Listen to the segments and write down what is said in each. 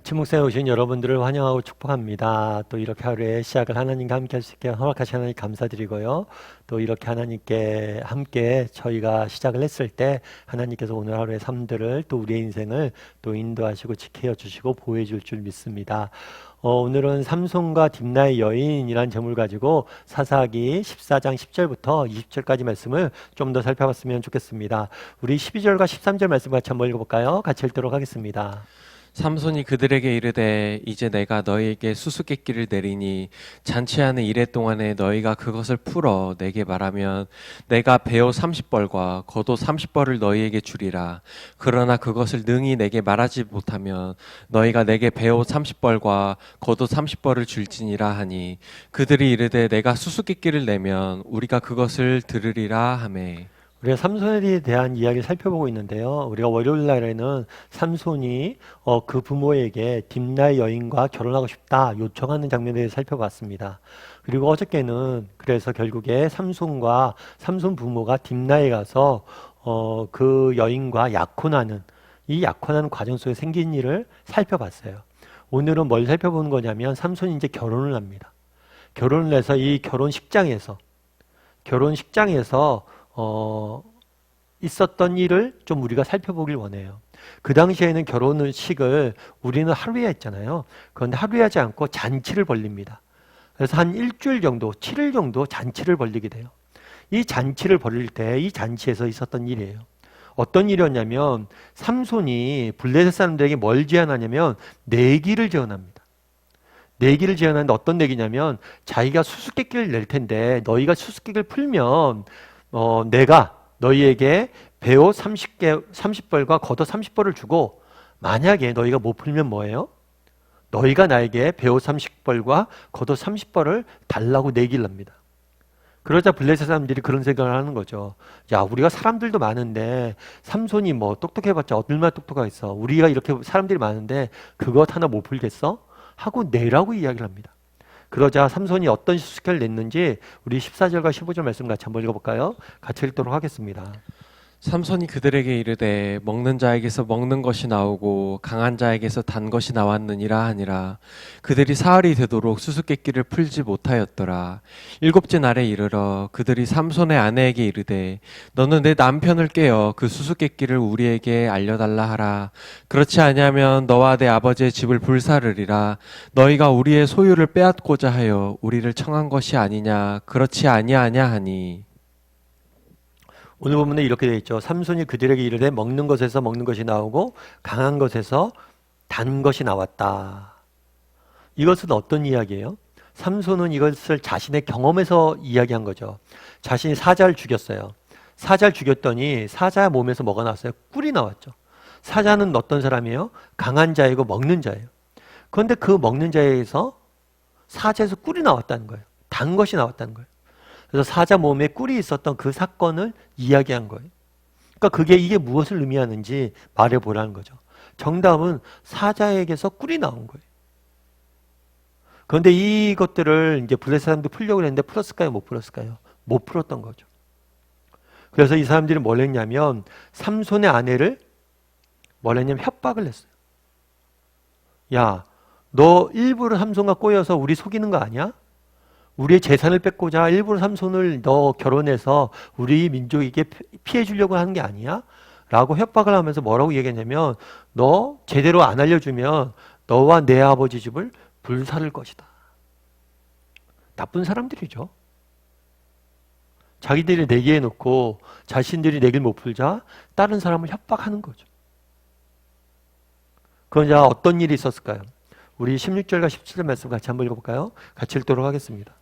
아침 묵상에 오신 여러분들을 환영하고 축복합니다. 또 이렇게 하루의 시작을 하나님과 함께 할 수 있게 허락하신 하나님 감사드리고요. 또 이렇게 하나님께 함께 저희가 시작을 했을 때 하나님께서 오늘 하루의 삶들을 또 우리의 인생을 또 인도하시고 지켜 주시고 보호해 줄 줄 믿습니다. 오늘은 삼손과 딥나의 여인이라는 제목을 가지고 사사기 14장 10절부터 20절까지 말씀을 좀 더 살펴봤으면 좋겠습니다. 우리 12절과 13절 말씀 같이 한번 읽어볼까요? 같이 읽도록 하겠습니다. 삼손이 그들에게 이르되 이제 내가 너희에게 수수께끼를 내리니 잔치하는 이래 동안에 너희가 그것을 풀어 내게 말하면 내가 배옷 30벌과 겉옷 30벌을 너희에게 주리라. 그러나 그것을 능히 내게 말하지 못하면 너희가 내게 배옷 30벌과 겉옷 30벌을 줄지니라 하니 그들이 이르되 내가 수수께끼를 내면 우리가 그것을 들으리라 하매. 우리가 삼손에 대한 이야기를 살펴보고 있는데요. 우리가 월요일 날에는 삼손이 그 부모에게 딥나의 여인과 결혼하고 싶다 요청하는 장면에 대해서 살펴봤습니다. 그리고 어저께는 그래서 결국에 삼손과 삼손 부모가 딥나에 가서 그 여인과 약혼하는 이 약혼하는 과정 속에 생긴 일을 살펴봤어요. 오늘은 뭘 살펴보는 거냐면 삼손이 이제 결혼을 합니다. 결혼을 해서 이 결혼식장에서 있었던 일을 좀 우리가 살펴보길 원해요. 그 당시에는 결혼식을 우리는 하루에 했잖아요. 그런데 하루에 하지 않고 잔치를 벌립니다. 그래서 한 일주일 정도, 7일 정도 잔치를 벌리게 돼요. 이 잔치를 벌릴 때 이 잔치에서 있었던 일이에요. 어떤 일이었냐면 삼손이 블레셋 사람들에게 뭘 제안하냐면 내기를 제안합니다. 내기를 제안하는데 어떤 내기냐면 자기가 수수께끼를 낼 텐데 너희가 수수께끼를 풀면 내가 너희에게 배옷 30벌과 겉옷 30벌을 주고 만약에 너희가 못 풀면 뭐예요? 너희가 나에게 배옷 30벌과 겉옷 30벌을 달라고 내기를 합니다. 그러자 블레셋 사람들이 그런 생각을 하는 거죠. 야, 우리가 사람들도 많은데 삼손이 뭐 똑똑해봤자 얼마나 똑똑하겠어. 우리가 이렇게 사람들이 많은데 그것 하나 못 풀겠어? 하고 내라고 이야기를 합니다. 그러자 삼손이 어떤 수수께끼를 냈는지 우리 14절과 15절 말씀 같이 한번 읽어볼까요? 같이 읽도록 하겠습니다. 삼손이 그들에게 이르되 먹는 자에게서 먹는 것이 나오고 강한 자에게서 단 것이 나왔느니라 하니라. 그들이 사흘이 되도록 수수께끼를 풀지 못하였더라. 일곱째 날에 이르러 그들이 삼손의 아내에게 이르되 너는 내 남편을 깨어 그 수수께끼를 우리에게 알려달라 하라. 그렇지 아니하면 너와 내 아버지의 집을 불사르리라. 너희가 우리의 소유를 빼앗고자 하여 우리를 청한 것이 아니냐. 그렇지 아니하냐 하니. 오늘 본문에 이렇게 되어 있죠. 삼손이 그들에게 이르되 먹는 것에서 먹는 것이 나오고 강한 것에서 단 것이 나왔다. 이것은 어떤 이야기예요? 삼손은 이것을 자신의 경험에서 이야기한 거죠. 자신이 사자를 죽였어요. 사자를 죽였더니 사자 몸에서 뭐가 나왔어요? 꿀이 나왔죠. 사자는 어떤 사람이에요? 강한 자이고 먹는 자예요. 그런데 그 먹는 자에서 사자에서 꿀이 나왔다는 거예요. 단 것이 나왔다는 거예요. 그래서 사자 몸에 꿀이 있었던 그 사건을 이야기한 거예요. 그러니까 이게 무엇을 의미하는지 말해보라는 거죠. 정답은 사자에게서 꿀이 나온 거예요. 그런데 이것들을 이제 블레셋 사람도 풀려고 했는데 풀었을까요? 못 풀었을까요? 못 풀었던 거죠. 그래서 이 사람들이 뭘 했냐면 삼손의 아내를 뭘 했냐면 협박을 했어요. 야, 너 일부러 삼손과 꼬여서 우리 속이는 거 아니야? 우리의 재산을 뺏고자 일부러 삼손을 너 결혼해서 우리 민족에게 피해 주려고 하는 게 아니야? 라고 협박을 하면서 뭐라고 얘기했냐면 너 제대로 안 알려주면 너와 내 아버지 집을 불사를 것이다. 나쁜 사람들이죠. 자기들이 내기해 놓고 자신들이 내길 못 풀자 다른 사람을 협박하는 거죠. 그러자 어떤 일이 있었을까요? 우리 16절과 17절 말씀 같이 한번 읽어볼까요? 같이 읽도록 하겠습니다.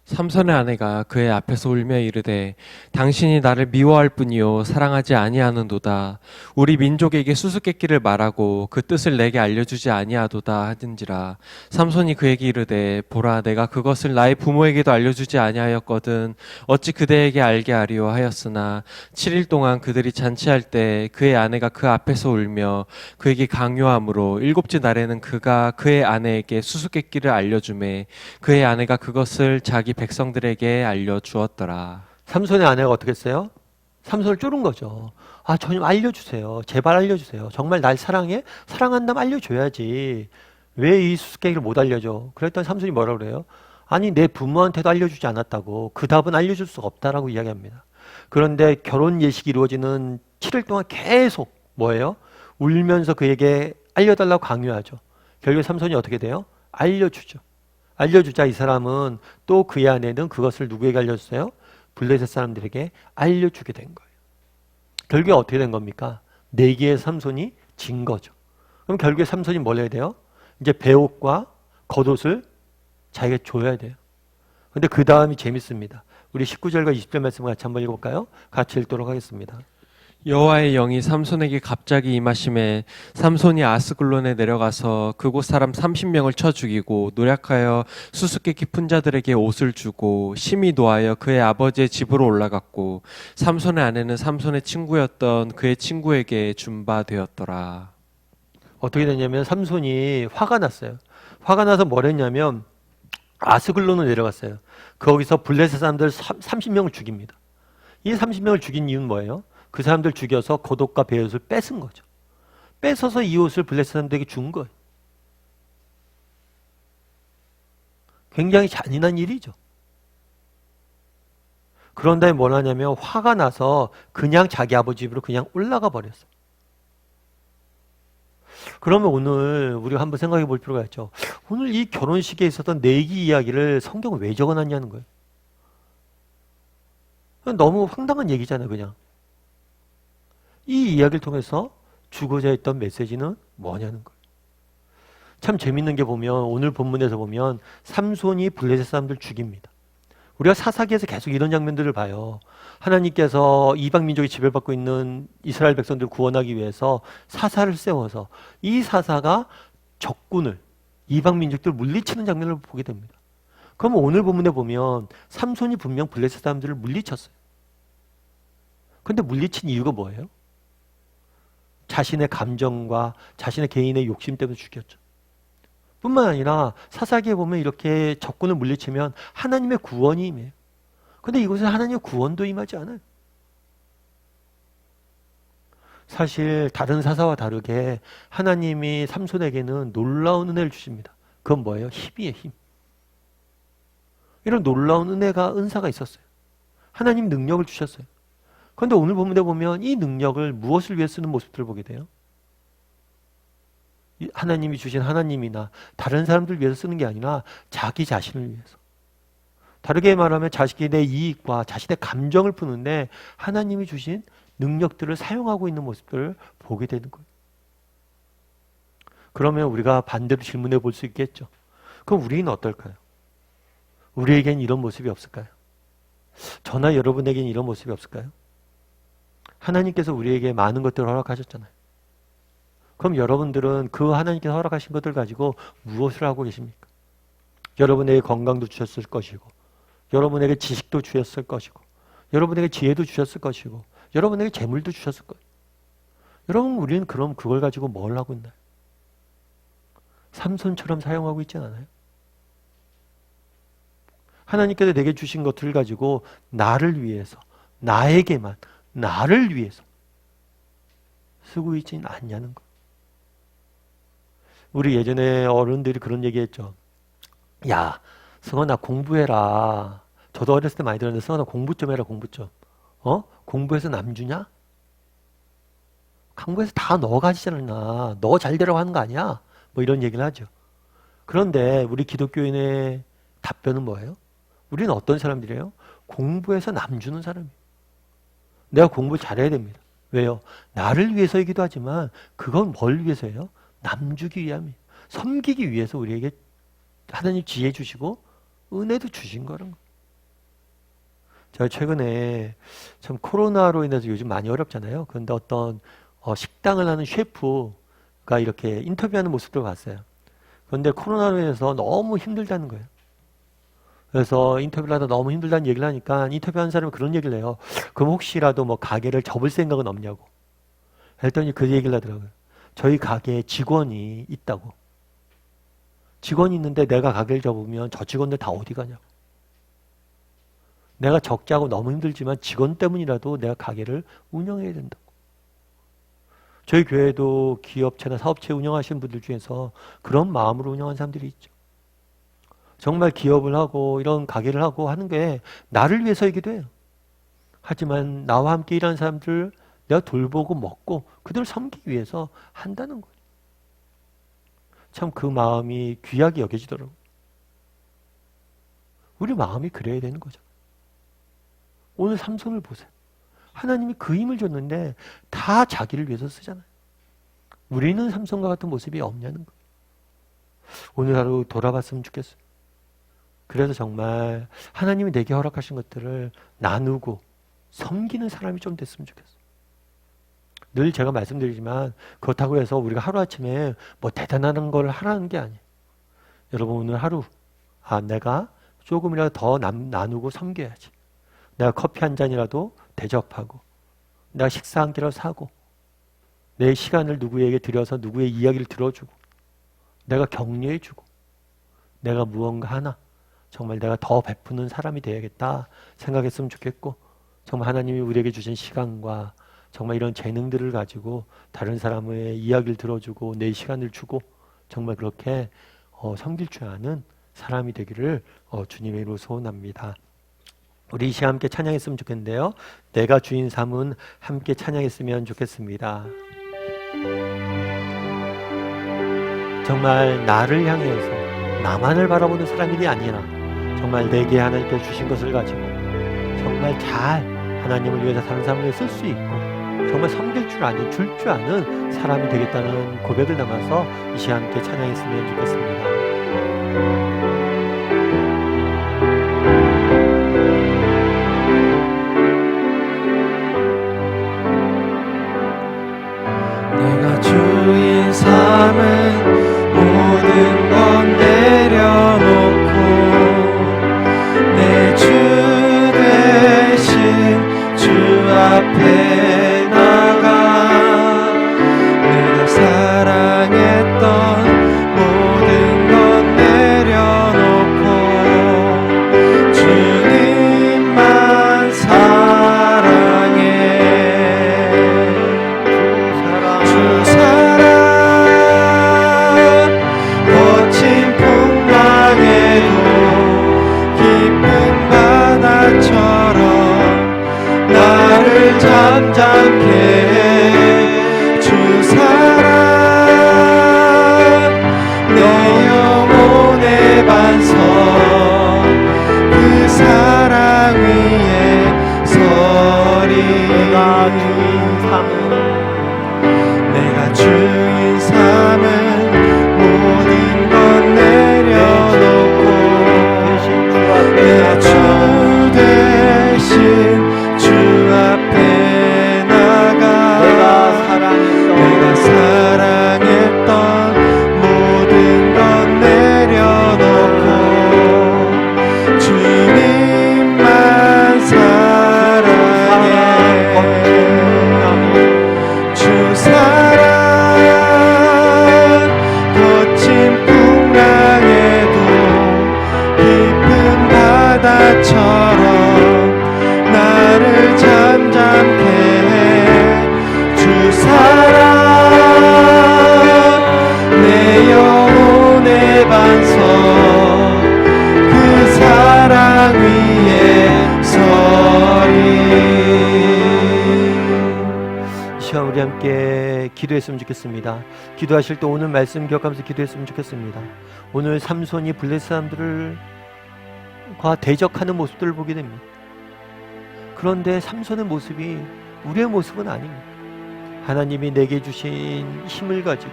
삼손의 아내가 그의 앞에서 울며 이르되 당신이 나를 미워할 뿐이요 사랑하지 아니하는도다. 우리 민족에게 수수께끼를 말하고 그 뜻을 내게 알려주지 아니하도다 하든지라. 삼손이 그에게 이르되 보라 내가 그것을 나의 부모에게도 알려주지 아니하였거든 어찌 그대에게 알게 하리요 하였으나 7일 동안 그들이 잔치할 때 그의 아내가 그 앞에서 울며 그에게 강요함으로 일곱째 날에는 그가 그의 아내에게 수수께끼를 알려주매 그의 아내가 그것을 자기 백성들에게 알려주었더라. 삼손의 아내가 어떻게 했어요? 삼손을 쫄은 거죠. 아, 저 좀 알려주세요. 제발 알려주세요. 정말 날 사랑해? 사랑한다면 알려줘야지. 왜 이 수수께끼를 못 알려줘? 그랬더니 삼손이 뭐라 그래요? 아니, 내 부모한테도 알려주지 않았다고. 그 답은 알려줄 수가 없다라고 이야기합니다. 그런데 결혼 예식이 이루어지는 7일 동안 계속 뭐예요? 울면서 그에게 알려달라고 강요하죠. 결국에 삼손이 어떻게 돼요? 알려주죠. 알려주자 이 사람은 또 그의 아내는 그것을 누구에게 알려줬어요? 블레셋 사람들에게 알려주게 된 거예요. 결국에 어떻게 된 겁니까? 내기에 삼손이 진 거죠. 그럼 결국에 삼손이 뭘 해야 돼요? 이제 배옷과 겉옷을 자기가 줘야 돼요. 근데 그 다음이 재밌습니다. 우리 19절과 20절 말씀을 같이 한번 읽어볼까요? 같이 읽도록 하겠습니다. 여호와의 영이 삼손에게 갑자기 임하심에 삼손이 아스글론에 내려가서 그곳 사람 30명을 쳐 죽이고 노력하여 수수께끼 푼 자들에게 옷을 주고 심히 노하여 그의 아버지의 집으로 올라갔고 삼손의 아내는 삼손의 친구였던 그의 친구에게 준 바 되었더라. 어떻게 됐냐면 삼손이 화가 났어요. 화가 나서 뭘 했냐면 아스글론으로 내려갔어요. 거기서 블레셋 사람들 30명을 죽입니다. 이 30명을 죽인 이유는 뭐예요? 그 사람들 죽여서 겉옷과 베옷을 뺏은 거죠. 뺏어서 이 옷을 블레셋 사람들에게 준 거예요. 굉장히 잔인한 일이죠. 그런 다음에 뭘 하냐면 화가 나서 그냥 자기 아버지 집으로 그냥 올라가 버렸어요. 그러면 오늘 우리가 한번 생각해 볼 필요가 있죠. 오늘 이 결혼식에 있었던 내기 이야기를 성경에 왜 적어놨냐는 거예요. 너무 황당한 얘기잖아요, 그냥. 이 이야기를 통해서 주고자 했던 메시지는 뭐냐는 거예요. 참 재밌는 게 보면 오늘 본문에서 보면 삼손이 블레셋 사람들 죽입니다. 우리가 사사기에서 계속 이런 장면들을 봐요. 하나님께서 이방 민족이 지배받고 있는 이스라엘 백성들을 구원하기 위해서 사사를 세워서 이 사사가 적군을 이방 민족들을 물리치는 장면을 보게 됩니다. 그러면 오늘 본문에 보면 삼손이 분명 블레셋 사람들을 물리쳤어요. 근데 물리친 이유가 뭐예요? 자신의 감정과 자신의 개인의 욕심 때문에 죽였죠. 뿐만 아니라 사사기에 보면 이렇게 적군을 물리치면 하나님의 구원이 임해요. 근데 이곳에 하나님의 구원도 임하지 않아요. 사실 다른 사사와 다르게 하나님이 삼손에게는 놀라운 은혜를 주십니다. 그건 뭐예요? 힘이에요, 힘. 이런 놀라운 은사가 있었어요. 하나님 능력을 주셨어요. 그런데 오늘 본문에 보면 이 능력을 무엇을 위해 쓰는 모습들을 보게 돼요? 하나님이 주신 하나님이나 다른 사람들 위해서 쓰는 게 아니라 자기 자신을 위해서. 다르게 말하면 자신의 이익과 자신의 감정을 푸는데 하나님이 주신 능력들을 사용하고 있는 모습들을 보게 되는 거예요. 그러면 우리가 반대로 질문해 볼 수 있겠죠. 그럼 우리는 어떨까요? 우리에겐 이런 모습이 없을까요? 저나 여러분에겐 이런 모습이 없을까요? 하나님께서 우리에게 많은 것들을 허락하셨잖아요. 그럼 여러분들은 그 하나님께서 허락하신 것들 가지고 무엇을 하고 계십니까? 여러분에게 건강도 주셨을 것이고, 여러분에게 지식도 주셨을 것이고, 여러분에게 지혜도 주셨을 것이고, 여러분에게 재물도 주셨을 거예요. 여러분, 우리는 그럼 그걸 가지고 뭘 하고 있나요? 삼손처럼 사용하고 있지 않아요? 하나님께서 내게 주신 것들을 가지고 나를 위해서, 나에게만, 나를 위해서 쓰고 있지는 않냐는 거예요. 우리 예전에 어른들이 그런 얘기했죠. 야, 승원아 공부해라. 저도 어렸을 때 많이 들었는데 승원아 공부 좀 해라, 공부 좀. 공부해서 남 주냐? 공부해서 다 너 가지잖아. 너 잘 되라고 하는 거 아니야? 뭐 이런 얘기를 하죠. 그런데 우리 기독교인의 답변은 뭐예요? 우리는 어떤 사람들이에요? 공부해서 남 주는 사람이에요. 내가 공부 잘해야 됩니다. 왜요? 나를 위해서이기도 하지만 그건 뭘 위해서예요? 남 주기 위함이에요. 섬기기 위해서 우리에게 하나님 지혜 주시고 은혜도 주신 거라는 거예요. 제가 최근에 참 코로나로 인해서 요즘 많이 어렵잖아요. 그런데 어떤 식당을 하는 셰프가 이렇게 인터뷰하는 모습을 봤어요. 그런데 코로나로 인해서 너무 힘들다는 거예요. 그래서 인터뷰를 하다 너무 힘들다는 얘기를 하니까 인터뷰하는 사람이 그런 얘기를 해요. 그럼 혹시라도 뭐 가게를 접을 생각은 없냐고. 했더니 그 얘기를 하더라고요. 저희 가게에 직원이 있다고. 직원이 있는데 내가 가게를 접으면 저 직원들 다 어디 가냐고. 내가 적자고 너무 힘들지만 직원 때문이라도 내가 가게를 운영해야 된다고. 저희 교회도 기업체나 사업체 운영하시는 분들 중에서 그런 마음으로 운영하는 사람들이 있죠. 정말 기업을 하고 이런 가게를 하고 하는 게 나를 위해서이기도 해요. 하지만 나와 함께 일하는 사람들 내가 돌보고 먹고 그들을 섬기기 위해서 한다는 거예요. 참 그 마음이 귀하게 여겨지더라고요. 우리 마음이 그래야 되는 거죠. 오늘 삼손을 보세요. 하나님이 그 힘을 줬는데 다 자기를 위해서 쓰잖아요. 우리는 삼손과 같은 모습이 없냐는 거예요. 오늘 하루 돌아봤으면 좋겠어요. 그래서 정말 하나님이 내게 허락하신 것들을 나누고 섬기는 사람이 좀 됐으면 좋겠어요. 늘 제가 말씀드리지만 그렇다고 해서 우리가 하루아침에 뭐 대단한 걸 하라는 게 아니에요. 여러분 오늘 하루 내가 조금이라도 더 나누고 섬겨야지. 내가 커피 한 잔이라도 대접하고 내가 식사 한 끼라도 사고 내 시간을 누구에게 들여서 누구의 이야기를 들어주고 내가 격려해주고 내가 무언가 하나 정말 내가 더 베푸는 사람이 되어야겠다 생각했으면 좋겠고 정말 하나님이 우리에게 주신 시간과 정말 이런 재능들을 가지고 다른 사람의 이야기를 들어주고 내 시간을 주고 정말 그렇게 섬길 줄 아는 사람이 되기를 주님의 이름으로 소원합니다. 우리 이 시간 함께 찬양했으면 좋겠는데요. 내가 주인 삼은 함께 찬양했으면 좋겠습니다. 정말 나를 향해서 나만을 바라보는 사람이 아니라 정말 내게 하나님께서 주신 것을 가지고 정말 잘 하나님을 위해서 다른 사람을 위해 쓸 수 있고 정말 섬길 줄 아는 줄 줄 아는 사람이 되겠다는 고백을 담아서 이 시간 함께 찬양했으면 좋겠습니다. 내가 주인 삼은 모든 건 내려놓고 내 주 대신 주 앞에 나가 내가 사랑했던 모든 건 내려놓고 주님만 사랑해 주 사랑 거친 풍랑에도 깊은 바다처럼 나를 잠잠케 해 주 사랑 내 영혼의 반석 그 사랑 위에 서리 내가 주인 삼은 모든 건 내려놓고 내가 주 대신 주 앞에 나가 내가 사랑했던 모든 건 내려놓고 주님만 사랑해 주 사랑 거친 풍랑에도 깊은 바다처럼 나를 잠잠케 해 주 사랑 내 영혼의 반석 그 사랑 위에 서리. 이 시간 우리 함께 기도했으면 좋겠습니다. 기도하실 때 오늘 말씀 기억하면서 기도했으면 좋겠습니다. 오늘 삼손이 블레셋 사람들과 대적하는 모습들을 보게 됩니다. 그런데 삼손의 모습이 우리의 모습은 아닙니다. 하나님이 내게 주신 힘을 가지고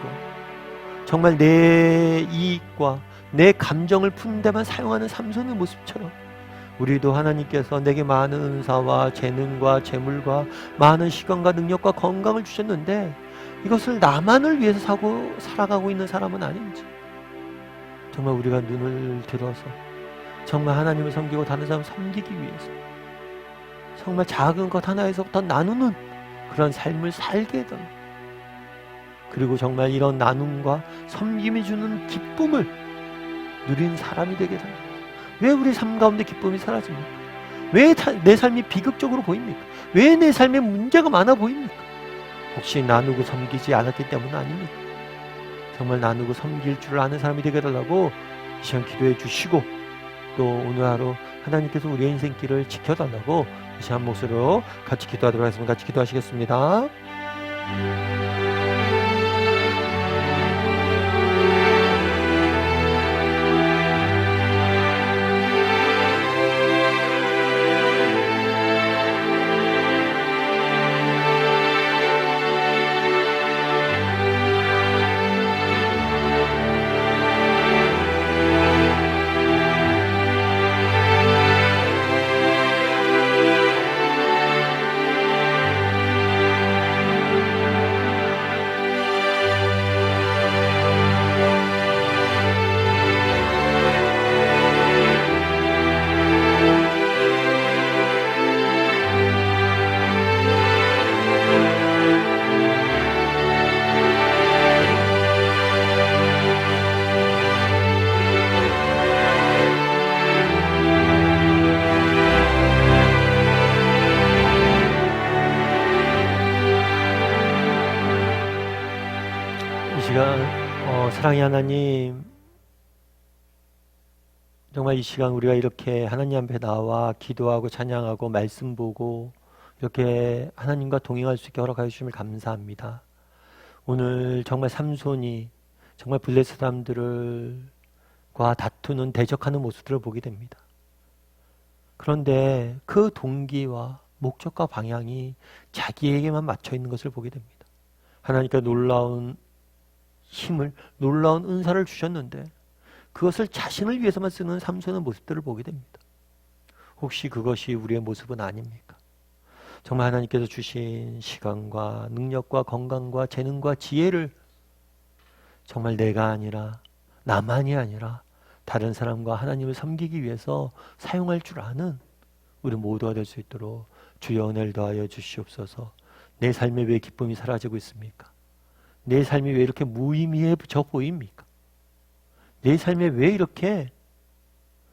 정말 내 이익과 내 감정을 푸는 데만 사용하는 삼손의 모습처럼 우리도 하나님께서 내게 많은 은사와 재능과 재물과 많은 시간과 능력과 건강을 주셨는데 이것을 나만을 위해서 살아가고 있는 사람은 아닌지 정말 우리가 눈을 들어서 정말 하나님을 섬기고 다른 사람 섬기기 위해서 정말 작은 것 하나에서부터 나누는 그런 삶을 살게 해달라. 그리고 정말 이런 나눔과 섬김이 주는 기쁨을 누린 사람이 되게 해달라. 왜 우리 삶 가운데 기쁨이 사라집니까? 왜 내 삶이 비극적으로 보입니까? 왜 내 삶에 문제가 많아 보입니까? 혹시 나누고 섬기지 않았기 때문 아닙니까? 정말 나누고 섬길 줄 아는 사람이 되게 해달라고 이 시간 기도해 주시고, 또 오늘 하루 하나님께서 우리의 인생길을 지켜달라고 이 시간 목소리로 같이 기도하도록 하겠습니다. 같이 기도하시겠습니다. 이 시간 사랑의 하나님, 정말 이 시간 우리가 이렇게 하나님 앞에 나와 기도하고 찬양하고 말씀 보고 이렇게 하나님과 동행할 수 있게 허락하여 주심을 감사합니다. 오늘 정말 삼손이 정말 블레셋 사람들과 다투는 대적하는 모습들을 보게 됩니다. 그런데 그 동기와 목적과 방향이 자기에게만 맞춰 있는 것을 보게 됩니다. 하나님께 놀라운 힘을, 놀라운 은사를 주셨는데 그것을 자신을 위해서만 쓰는 삼손의 모습들을 보게 됩니다. 혹시 그것이 우리의 모습은 아닙니까? 정말 하나님께서 주신 시간과 능력과 건강과 재능과 지혜를 정말 내가 아니라, 나만이 아니라 다른 사람과 하나님을 섬기기 위해서 사용할 줄 아는 우리 모두가 될 수 있도록 주여 은혜를 더하여 주시옵소서. 내 삶에 왜 기쁨이 사라지고 있습니까? 내 삶이 왜 이렇게 무의미해져 보입니까? 내 삶에 왜 이렇게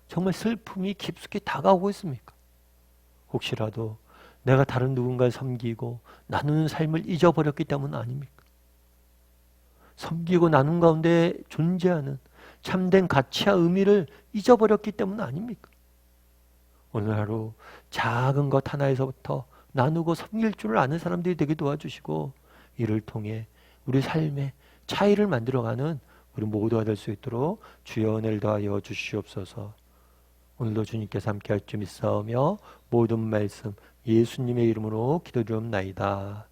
정말 슬픔이 깊숙이 다가오고 있습니까? 혹시라도 내가 다른 누군가를 섬기고 나누는 삶을 잊어버렸기 때문 아닙니까? 섬기고 나눈 가운데 존재하는 참된 가치와 의미를 잊어버렸기 때문 아닙니까? 오늘 하루 작은 것 하나에서부터 나누고 섬길 줄 아는 사람들이 되게 도와주시고, 이를 통해 우리 삶에 차이를 만들어가는 우리 모두가 될 수 있도록 주여 은혜를 더하여 주시옵소서. 오늘도 주님께서 함께 할 줄 믿사오며 모든 말씀 예수님의 이름으로 기도드리옵나이다.